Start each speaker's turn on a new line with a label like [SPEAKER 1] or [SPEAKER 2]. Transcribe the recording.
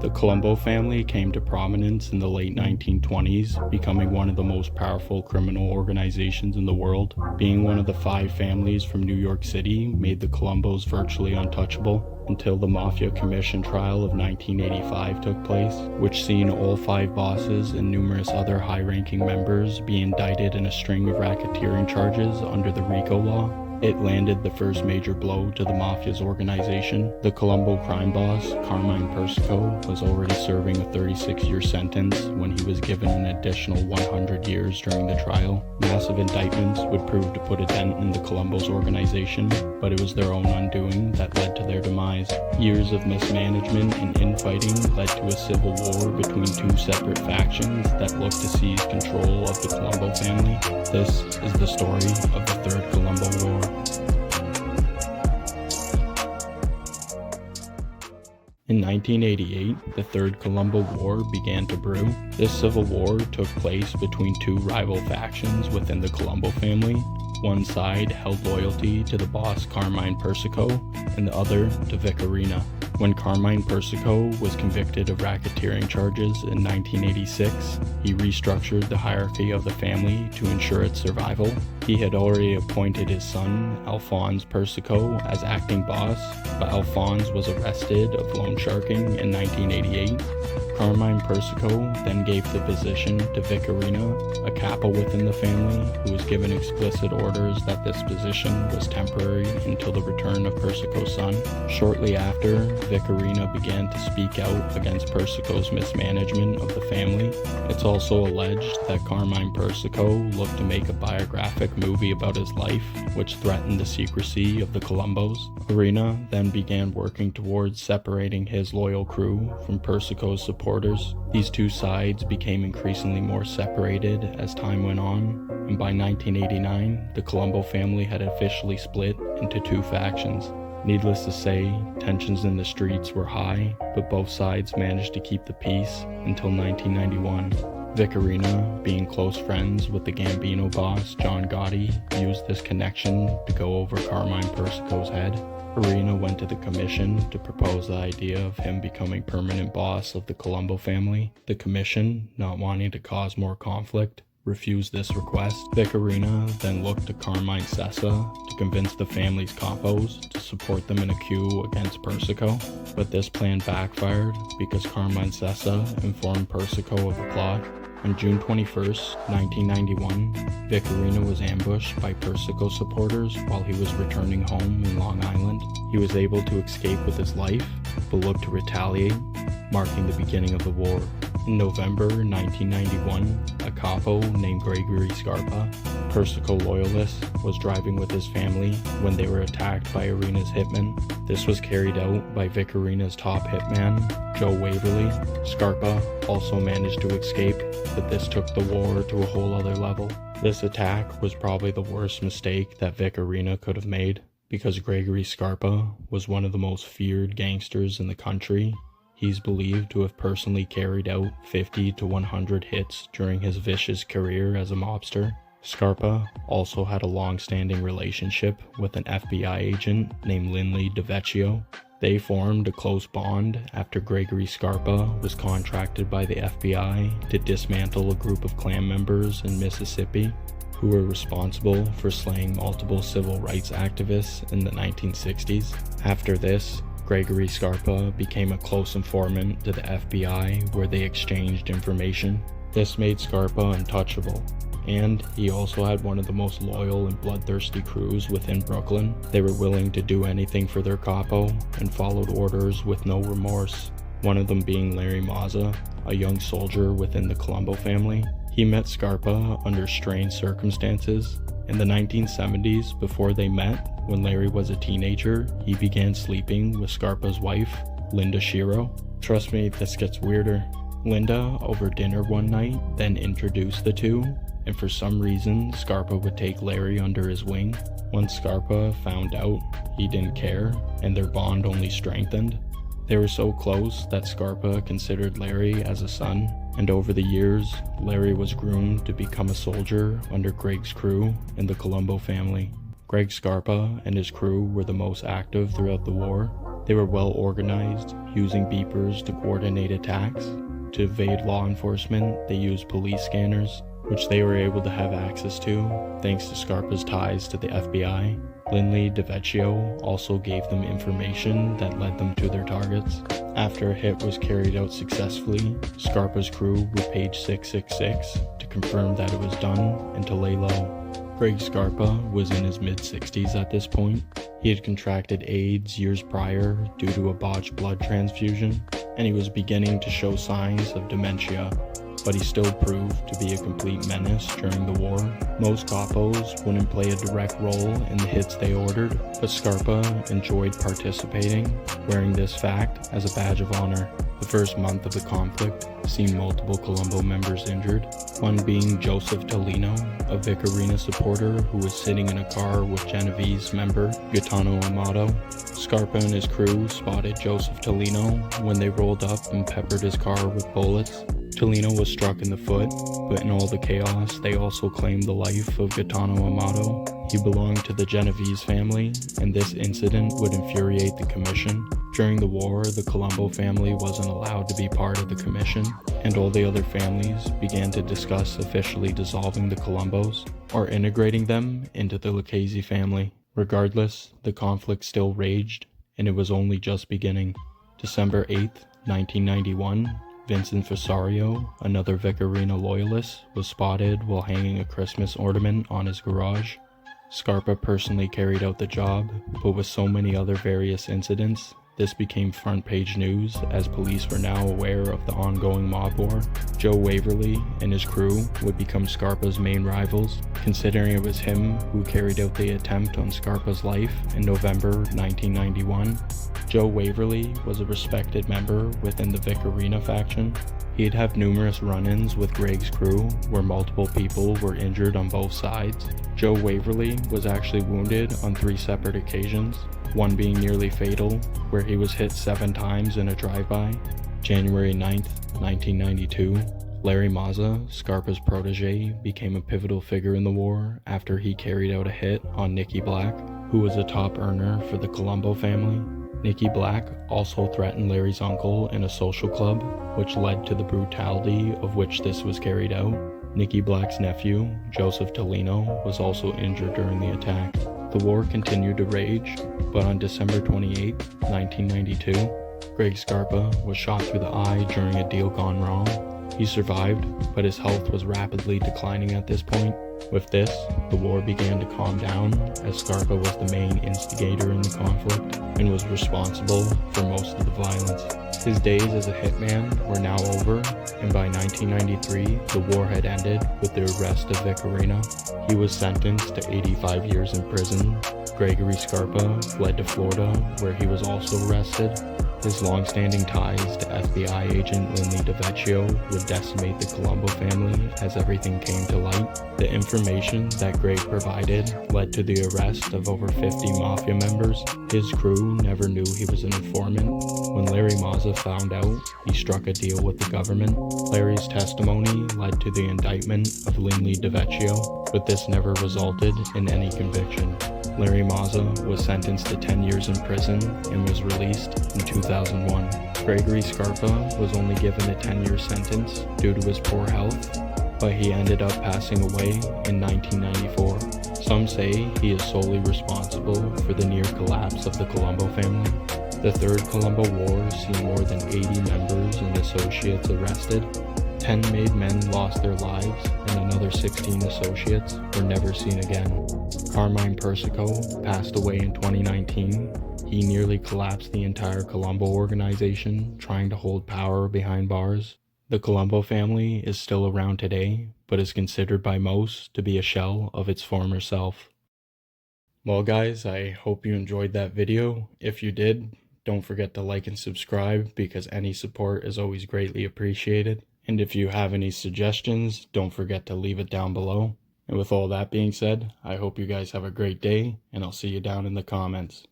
[SPEAKER 1] The Colombo family came to prominence in the late 1920s, becoming one of the most powerful criminal organizations in the world. Being one of the 5 families from New York City made the Colombos virtually untouchable until the Mafia Commission trial of 1985 took place, which seen all 5 bosses and numerous other high-ranking members be indicted in a string of racketeering charges under the RICO law. It landed the first major blow to the Mafia's organization. The Colombo crime boss, Carmine Persico, was already serving a 36-year sentence when he was given an additional 100 years during the trial. Massive indictments would prove to put a dent in the Colombo's organization, but it was their own undoing that led to their demise. Years of mismanagement and infighting led to a civil war between 2 separate factions that looked to seize control of the Colombo family. This is the story of the Third Colombo War. In 1988, the Third Colombo War began to brew. This civil war took place between 2 rival factions within the Colombo family. One side held loyalty to the boss Carmine Persico, and the other to Vicarina. When Carmine Persico was convicted of racketeering charges in 1986, he restructured the hierarchy of the family to ensure its survival. He had already appointed his son, Alphonse Persico, as acting boss, but Alphonse was arrested of loan sharking in 1988. Carmine Persico then gave the position to Vicarina, a capo within the family, who was given explicit orders that this position was temporary until the return of Persico's son. Shortly after, Vicarina began to speak out against Persico's mismanagement of the family. It's also alleged that Carmine Persico looked to make a biographic movie about his life, which threatened the secrecy of the Colombos. Vicarina then began working towards separating his loyal crew from Persico's supporters. These 2 sides became increasingly more separated as time went on, and by 1989, the Colombo family had officially split into 2 factions. Needless to say, tensions in the streets were high, but both sides managed to keep the peace until 1991. Vicarina, being close friends with the Gambino boss John Gotti, used this connection to go over Carmine Persico's head. Vicarina went to the commission to propose the idea of him becoming permanent boss of the Colombo family. The commission, not wanting to cause more conflict, refused this request. Vicarina then looked to Carmine Sessa to convince the family's capos to support them in a coup against Persico, but this plan backfired because Carmine Sessa informed Persico of the plot. On June 21st, 1991, Vicarina was ambushed by Persico supporters while he was returning home in Long Island. He was able to escape with his life, but looked to retaliate, marking the beginning of the war. In November 1991, a capo named Gregory Scarpa, Persico loyalist, was driving with his family when they were attacked by Arena's hitmen. This was carried out by Vicarina's top hitman, Joe Waverly. Scarpa also managed to escape, but this took the war to a whole other level. This attack was probably the worst mistake that Vicarina could have made, because Gregory Scarpa was one of the most feared gangsters in the country. He's believed to have personally carried out 50 to 100 hits during his vicious career as a mobster. Scarpa also had a long-standing relationship with an FBI agent named Linley DeVecchio. They formed a close bond after Gregory Scarpa was contracted by the FBI to dismantle a group of Klan members in Mississippi who were responsible for slaying multiple civil rights activists in the 1960s. After this, Gregory Scarpa became a close informant to the FBI where they exchanged information. This made Scarpa untouchable, and he also had one of the most loyal and bloodthirsty crews within Brooklyn. They were willing to do anything for their capo and followed orders with no remorse, one of them being Larry Mazza, a young soldier within the Colombo family. He met Scarpa under strange circumstances. In the 1970s, before they met, when Larry was a teenager, he began sleeping with Scarpa's wife, Linda Shiro. Trust me, this gets weirder. Linda, over dinner one night, then introduced the two, and for some reason, Scarpa would take Larry under his wing. Once Scarpa found out, he didn't care, and their bond only strengthened. They were so close that Scarpa considered Larry as a son, and over the years, Larry was groomed to become a soldier under Greg's crew in the Colombo family. Greg Scarpa and his crew were the most active throughout the war. They were well organized, using beepers to coordinate attacks. To evade law enforcement, they used police scanners, which they were able to have access to thanks to Scarpa's ties to the FBI. Lindley DeVecchio also gave them information that led them to their targets. After a hit was carried out successfully, Scarpa's crew would page 666 to confirm that it was done and to lay low. Greg Scarpa was in his mid-60s at this point. He had contracted AIDS years prior due to a botched blood transfusion, and he was beginning to show signs of dementia, but he still proved to be a complete menace during the war. Most capos wouldn't play a direct role in the hits they ordered, but Scarpa enjoyed participating, wearing this fact as a badge of honor. The first month of the conflict seen multiple Colombo members injured, one being Joseph Tolino, a Vic Arena supporter who was sitting in a car with Genovese member Gaetano Amato. Scarpa and his crew spotted Joseph Tolino when they rolled up and peppered his car with bullets. Tolino was struck in the foot, but in all the chaos, they also claimed the life of Gaetano Amato. He belonged to the Genovese family, and this incident would infuriate the commission. During the war, the Colombo family wasn't allowed to be part of the commission, and all the other families began to discuss officially dissolving the Colombos or integrating them into the Lucchese family. Regardless, the conflict still raged, and it was only just beginning. December 8th, 1991, Vincent Fasario, another Vic Arena loyalist, was spotted while hanging a Christmas ornament on his garage. Scarpa personally carried out the job, but with so many other various incidents, this became front-page news as police were now aware of the ongoing mob war. Joe Waverly and his crew would become Scarpa's main rivals, considering it was him who carried out the attempt on Scarpa's life in November 1991. Joe Waverly was a respected member within the Vic Arena faction. He'd have numerous run-ins with Greg's crew where multiple people were injured on both sides. Joe Waverly was actually wounded on 3 separate occasions, one being nearly fatal, where he was hit 7 times in a drive-by. January 9th, 1992, Larry Mazza, Scarpa's protege, became a pivotal figure in the war after he carried out a hit on Nicky Black, who was a top earner for the Colombo family. Nicky Black also threatened Larry's uncle in a social club, which led to the brutality of which this was carried out. Nicky Black's nephew, Joseph Tolino, was also injured during the attack. The war continued to rage, but on December 28, 1992, Greg Scarpa was shot through the eye during a deal gone wrong. He survived, but his health was rapidly declining at this point. With this, the war began to calm down as Scarpa was the main instigator in the conflict and was responsible for most of the violence. His days as a hitman were now over, and by 1993, the war had ended with the arrest of Vic Arena. He was sentenced to 85 years in prison. Gregory Scarpa fled to Florida, where he was also arrested. His long-standing ties to FBI agent Lindley DeVecchio would decimate the Colombo family as everything came to light. The information that Greg provided led to the arrest of over 50 Mafia members. His crew never knew he was an informant. When Larry Mazza found out, he struck a deal with the government. Larry's testimony led to the indictment of Lindley DeVecchio, but this never resulted in any conviction. Larry Mazza was sentenced to 10 years in prison and was released in 2001. Gregory Scarpa was only given a 10-year sentence due to his poor health, but he ended up passing away in 1994. Some say he is solely responsible for the near collapse of the Colombo family. The Third Colombo War seen more than 80 members and associates arrested. 10 made men lost their lives, and another 16 associates were never seen again. Carmine Persico passed away in 2019. He nearly collapsed the entire Colombo organization, trying to hold power behind bars. The Colombo family is still around today, but is considered by most to be a shell of its former self. Well guys, I hope you enjoyed that video. If you did, don't forget to like and subscribe because any support is always greatly appreciated. And if you have any suggestions, don't forget to leave it down below. And with all that being said, I hope you guys have a great day, and I'll see you down in the comments.